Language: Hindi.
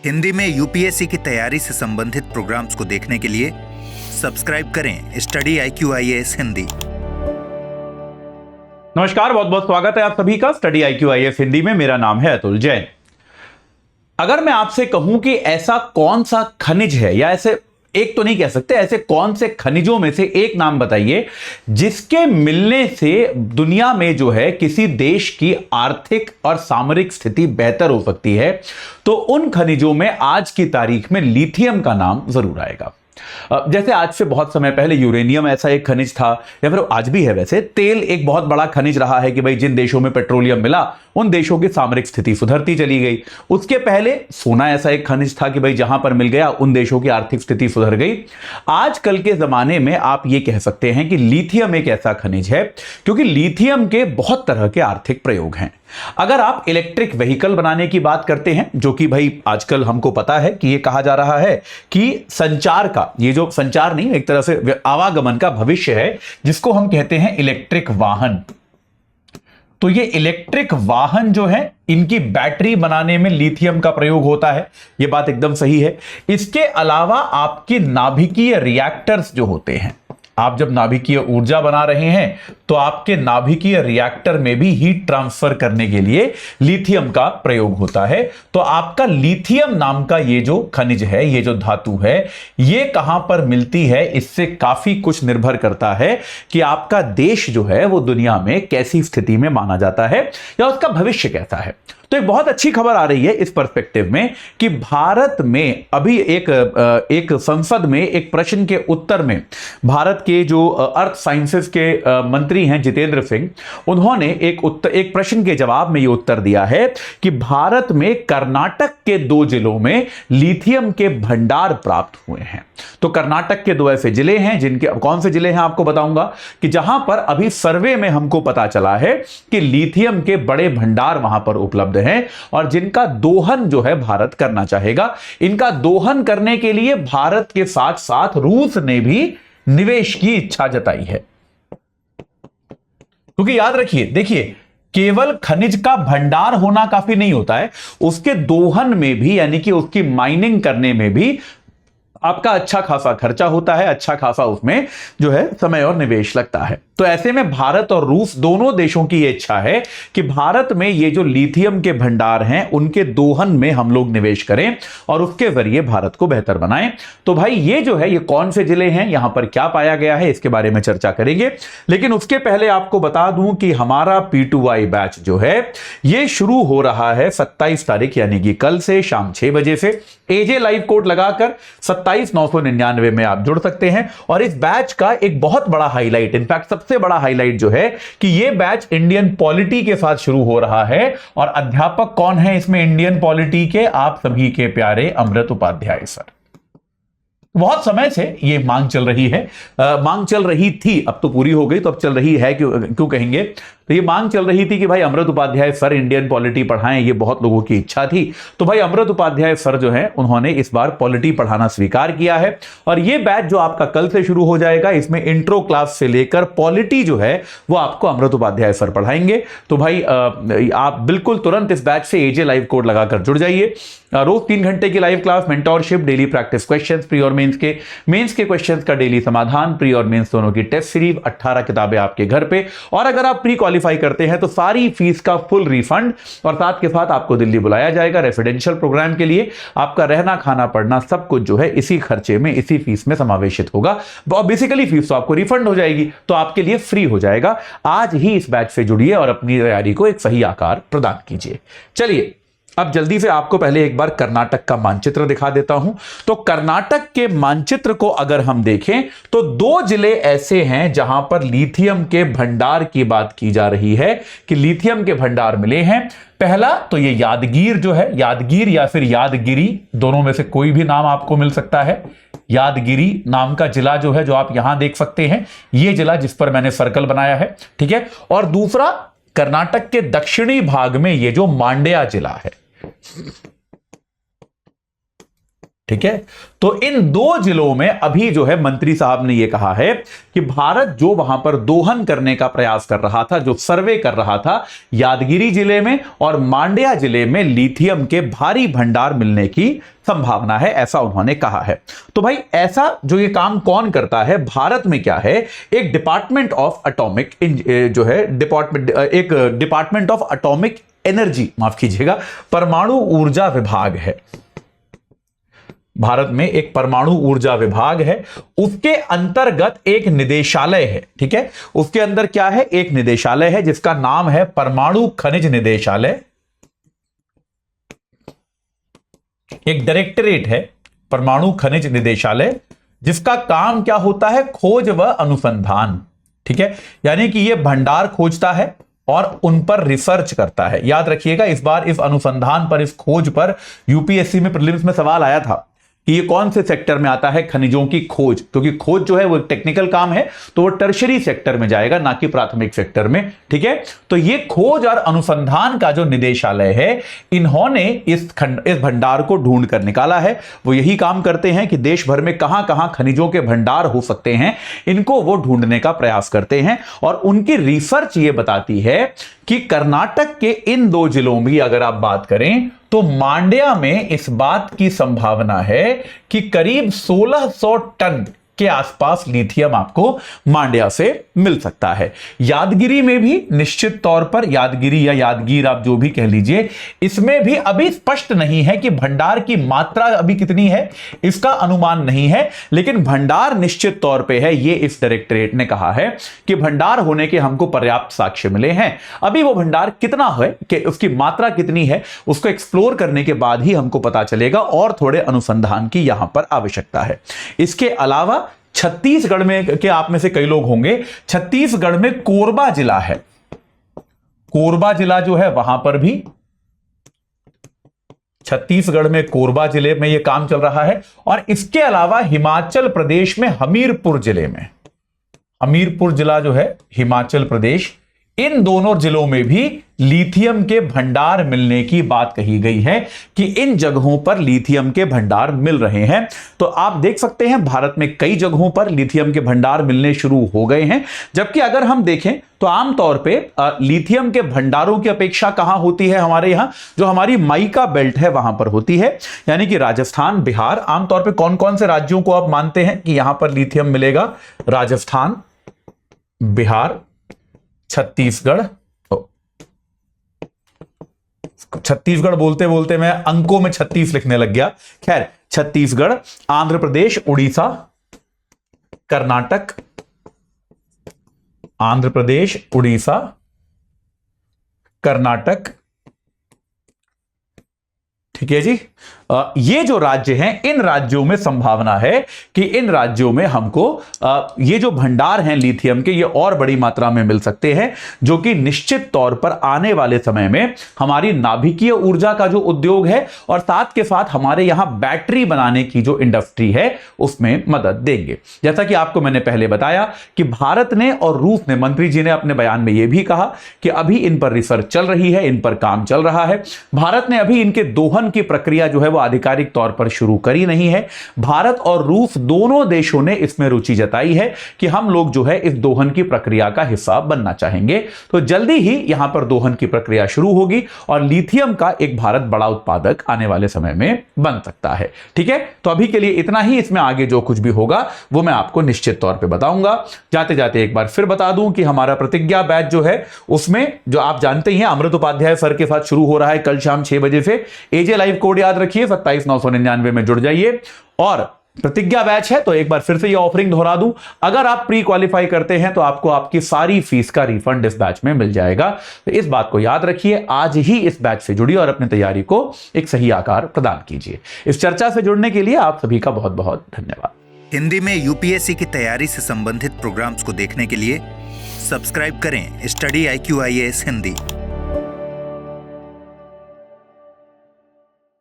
हिंदी में यूपीएससी की तैयारी से संबंधित प्रोग्राम्स को देखने के लिए सब्सक्राइब करें स्टडी IQ-IAS हिंदी। नमस्कार, बहुत बहुत स्वागत है आप सभी का स्टडी IQ-IAS हिंदी में। मेरा नाम है अतुल जैन। अगर मैं आपसे कहूं कि ऐसा कौन सा खनिज है, या ऐसे एक तो नहीं कह सकते, ऐसे कौन से खनिजों में से एक नाम बताइए जिसके मिलने से दुनिया में जो है किसी देश की आर्थिक और सामरिक स्थिति बेहतर हो सकती है, तो उन खनिजों में आज की तारीख में लिथियम का नाम जरूर आएगा। जैसे आज से बहुत समय पहले यूरेनियम ऐसा एक खनिज था, या फिर आज भी है। वैसे तेल एक बहुत बड़ा खनिज रहा है कि भाई जिन देशों में पेट्रोलियम मिला उन देशों की सामरिक स्थिति सुधरती चली गई। उसके पहले सोना ऐसा एक खनिज था कि भाई जहां पर मिल गया उन देशों की आर्थिक स्थिति सुधर गई। आजकल के जमाने में आप ये कह सकते हैं कि लिथियम एक ऐसा खनिज है, क्योंकि लिथियम के बहुत तरह के आर्थिक प्रयोग हैं। अगर आप इलेक्ट्रिक व्हीकल बनाने की बात करते हैं, जो कि भाई आजकल हमको पता है कि ये कहा जा रहा है कि संचार का, ये जो संचार नहीं, एक तरह से आवागमन का भविष्य है, जिसको हम कहते हैं इलेक्ट्रिक वाहन। तो ये इलेक्ट्रिक वाहन जो है, इनकी बैटरी बनाने में लिथियम का प्रयोग होता है। ये बात एकदम सही है। इसके अलावा आपके नाभिकीय रिएक्टर्स जो होते हैं, आप जब नाभिकीय ऊर्जा बना रहे हैं तो आपके नाभिकीय रिएक्टर में भी हीट ट्रांसफर करने के लिए लिथियम का प्रयोग होता है। तो आपका लिथियम नाम का ये जो खनिज है, ये जो धातु है, ये कहां पर मिलती है, इससे काफी कुछ निर्भर करता है कि आपका देश जो है वो दुनिया में कैसी स्थिति में माना जाता है या उसका भविष्य कैसा है। तो एक बहुत अच्छी खबर आ रही है इस पर्सपेक्टिव में कि भारत में अभी एक संसद में एक प्रश्न के उत्तर में भारत के जो अर्थ साइंसेस के मंत्री हैं जितेंद्र सिंह, उन्होंने एक प्रश्न के जवाब में ये उत्तर दिया है कि भारत में कर्नाटक के 2 जिलों में लिथियम के भंडार प्राप्त हुए हैं। तो कर्नाटक के 2 ऐसे जिले हैं, जिनके कौन से जिले हैं आपको बताऊंगा, कि जहां पर अभी सर्वे में हमको पता चला है कि लिथियम के बड़े भंडार वहां पर उपलब्ध हैं और जिनका दोहन जो है भारत करना चाहेगा। इनका दोहन करने के लिए भारत के साथ साथ रूस ने भी निवेश की इच्छा जताई है। क्योंकि याद रखिए, देखिए, केवल खनिज का भंडार होना काफी नहीं होता है, उसके दोहन में भी, यानी कि उसकी माइनिंग करने में भी आपका अच्छा खासा खर्चा होता है, अच्छा खासा उसमें जो है समय और निवेश लगता है। तो ऐसे में भारत और रूस दोनों देशों की यह इच्छा है कि भारत में ये जो लिथियम के भंडार हैं उनके दोहन में हम लोग निवेश करें और उसके जरिए भारत को बेहतर बनाएं। तो भाई ये जो है, ये कौन से जिले हैं, यहां पर क्या पाया गया है, इसके बारे में चर्चा करेंगे। लेकिन उसके पहले आपको बता दूं कि हमारा P2I बैच जो है ये शुरू हो रहा है 27 तारीख, यानी कि कल से शाम 6 बजे से। AJ लाइव कोड लगाकर 27,999 में आप जुड़ सकते हैं। और इस बैच का एक बहुत बड़ा हाईलाइट, इनफैक्ट सबसे बड़ा हाईलाइट जो है कि यह बैच इंडियन पॉलिटी के साथ शुरू हो रहा है। और अध्यापक कौन है इसमें इंडियन पॉलिटी के? आप सभी के प्यारे अमृत उपाध्याय सर। बहुत समय से ये मांग चल रही है, मांग चल रही थी, अब तो पूरी हो गई, तो अब चल रही है, क्यों कहेंगे, तो ये मांग चल रही थी कि भाई अमृत उपाध्याय सर इंडियन पॉलिटी पढ़ाएं, ये बहुत लोगों की इच्छा थी। तो भाई अमृत उपाध्याय सर जो है उन्होंने इस बार पॉलिटी पढ़ाना स्वीकार किया है। और ये बैच जो आपका कल से शुरू हो जाएगा, इसमें इंट्रो क्लास से लेकर पॉलिटी जो है वो आपको अमृत उपाध्याय सर पढ़ाएंगे। तो भाई आप बिल्कुल तुरंत इस बैच से AJ लाइव कोड लगाकर जुड़ जाइए। रोज 3 घंटे की live class, mentorship, daily practice questions, pre और मेंस के क्वेश्चंस का डेली समाधान, प्री और मेंस दोनों की टेस्ट सीरीज, 18 किताबें आपके घर पे। और अगर आप प्री क्वालिफाई करते हैं तो सारी फीस का फुल रिफंड, और साथ के साथ आपको दिल्ली बुलाया जाएगा रेसिडेंशियल प्रोग्राम के लिए। आपका रहना, खाना, पढ़ना सब कुछ जो है इसी खर्चे में, इसी फीस में समावेशित होगा। बेसिकली फीस तो आपको रिफंड हो जाएगी, तो आपके लिए फ्री हो जाएगा। आज ही इस बैच से जुड़िए और अपनी तैयारी को एक सही आकार प्रदान कीजिए। चलिए अब जल्दी से आपको पहले एक बार कर्नाटक का मानचित्र दिखा देता हूं। तो कर्नाटक के मानचित्र को अगर हम देखें तो 2 जिले ऐसे हैं जहां पर लिथियम के भंडार की बात की जा रही है कि लिथियम के भंडार मिले हैं। पहला तो ये यादगीर जो है, यादगीर या फिर यादगिरी, दोनों में से कोई भी नाम आपको मिल सकता है। यादगिरी नाम का जिला जो है, जो आप यहां देख सकते हैं, ये जिला जिस पर मैंने सर्कल बनाया है, ठीक है। और दूसरा कर्नाटक के दक्षिणी भाग में ये जो मांड्या जिला है, ठीक है। तो इन 2 जिलों में अभी जो है मंत्री साहब ने यह कहा है कि भारत जो वहां पर दोहन करने का प्रयास कर रहा था, जो सर्वे कर रहा था, यादगिरी जिले में और मांड्या जिले में लिथियम के भारी भंडार मिलने की संभावना है, ऐसा उन्होंने कहा है। तो भाई ऐसा जो ये काम कौन करता है भारत में, क्या है, एक डिपार्टमेंट ऑफ एटॉमिक जो है डिपार्टमेंट ऑफ एटॉमिक एनर्जी, माफ कीजिएगा, परमाणु ऊर्जा विभाग है। भारत में एक परमाणु ऊर्जा विभाग है, उसके अंतर्गत एक निदेशालय है। ठीक है, उसके अंदर क्या है, एक निदेशालय है जिसका नाम है परमाणु खनिज निदेशालय। एक डायरेक्टरेट है परमाणु खनिज निदेशालय, जिसका काम क्या होता है, खोज व अनुसंधान। ठीक है, यानी कि यह भंडार खोजता है और उन पर रिसर्च करता है। याद रखिएगा, इस बार इस अनुसंधान पर, इस खोज पर यूपीएससी में प्रीलिम्स में सवाल आया था कि ये कौन से सेक्टर में आता है, खनिजों की खोज, क्योंकि खोज जो है वो टेक्निकल काम है, तो वो टर्शरी सेक्टर में जाएगा, ना कि प्राथमिक सेक्टर में। ठीक है, तो ये खोज और अनुसंधान का जो निदेशालय है, इन्होंने इस भंडार को ढूंढ कर निकाला है। वो यही काम करते हैं कि देश भर में कहां कहां खनिजों के भंडार हो सकते हैं, इनको वो ढूंढने का प्रयास करते हैं। और उनकी रिसर्च ये बताती है कि कर्नाटक के इन 2 जिलों में अगर आप बात करें तो मांड्या में इस बात की संभावना है कि करीब 1600 टन के आसपास लिथियम आपको मांड्या से मिल सकता है। यादगिरी में भी निश्चित तौर पर, यादगिरी या यादगीर आप जो भी कह लीजिए, इसमें भी अभी स्पष्ट नहीं है कि भंडार की मात्रा अभी कितनी है, इसका अनुमान नहीं है, लेकिन भंडार निश्चित तौर पे है। ये इस डायरेक्टरेट ने कहा है कि भंडार होने के हमको पर्याप्त साक्ष्य मिले हैं। अभी वो भंडार कितना है, कि उसकी मात्रा कितनी है, उसको एक्सप्लोर करने के बाद ही हमको पता चलेगा, और थोड़े अनुसंधान की यहां पर आवश्यकता है। इसके अलावा छत्तीसगढ़ में, के आप में से कई लोग होंगे, छत्तीसगढ़ में कोरबा जिला है। कोरबा जिला जो है वहां पर भी, छत्तीसगढ़ में कोरबा जिले में यह काम चल रहा है। और इसके अलावा हिमाचल प्रदेश में हमीरपुर जिले में, हमीरपुर जिला जो है हिमाचल प्रदेश, इन दोनों जिलों में भी लिथियम के भंडार मिलने की बात कही गई है कि इन जगहों पर लिथियम के भंडार मिल रहे हैं। तो आप देख सकते हैं भारत में कई जगहों पर लिथियम के भंडार मिलने शुरू हो गए हैं। जबकि अगर हम देखें तो आमतौर पे लिथियम के भंडारों की अपेक्षा कहां होती है, हमारे यहां जो हमारी माइका बेल्ट है वहां पर होती है, यानी कि राजस्थान, बिहार। आमतौर पर कौन कौन से राज्यों को आप मानते हैं कि यहां पर लिथियम मिलेगा? राजस्थान, बिहार, छत्तीसगढ़। छत्तीसगढ़ बोलते बोलते मैं अंकों में 36 लिखने लग गया। खैर, छत्तीसगढ़, आंध्र प्रदेश, उड़ीसा, कर्नाटक, आंध्र प्रदेश, उड़ीसा, कर्नाटक। ठीक है जी, ये जो राज्य हैं, इन राज्यों में संभावना है कि इन राज्यों में हमको ये जो भंडार हैं लिथियम के, ये और बड़ी मात्रा में मिल सकते हैं, जो कि निश्चित तौर पर आने वाले समय में हमारी नाभिकीय ऊर्जा का जो उद्योग है और साथ के साथ हमारे यहां बैटरी बनाने की जो इंडस्ट्री है उसमें मदद देंगे। जैसा कि आपको मैंने पहले बताया कि भारत ने और रूस ने, मंत्री जी ने अपने बयान में यह भी कहा कि अभी इन पर रिसर्च चल रही है, इन पर काम चल रहा है। भारत ने अभी इनके दोहन की प्रक्रिया जो है वो आधिकारिक तौर पर शुरू करी नहीं है। भारत और रूस दोनों देशों ने इसमें रुचि जताई है कि हम लोग जो है इस दोहन की प्रक्रिया का हिस्सा बनना चाहेंगे। तो जल्दी ही यहां पर दोहन की प्रक्रिया शुरू होगी और लिथियम का एक भारत बड़ा उत्पादक आने वाले समय में बन सकता है। ठीक है, तो अभी के लिए इतना ही। इसमें आगे जो कुछ भी होगा वो मैं आपको निश्चित तौर पर बताऊंगा। जाते जाते एक बार फिर बता दूं कि हमारा प्रतिज्ञा बैच जो है उसमें, जो आप जानते ही हैं, अमृत उपाध्याय सर के साथ शुरू हो रहा है कल शाम 6 बजे से। एजे लाइव कोड याद रखिए 27,999 में जुड़ जाइए। और प्रतिज्ञा बैच है तो एक बार फिर से ये ऑफरिंग दोहरा दूं, अगर आप प्री क्वालिफाई करते हैं तो आपको आपकी सारी फीस का रिफंड इस बैच में मिल जाएगा। तो इस बात को याद रखिए, आज ही इस बैच से जुड़िए और अपनी तैयारी को एक सही आकार प्रदान कीजिए। इस चर्चा से जुड़ने के लिए आप सभी का बहुत बहुत धन्यवाद। हिंदी में यूपीएससी की तैयारी से संबंधित प्रोग्राम्स को देखने के लिए सब्सक्राइब करें स्टडी IQ IAS हिंदी।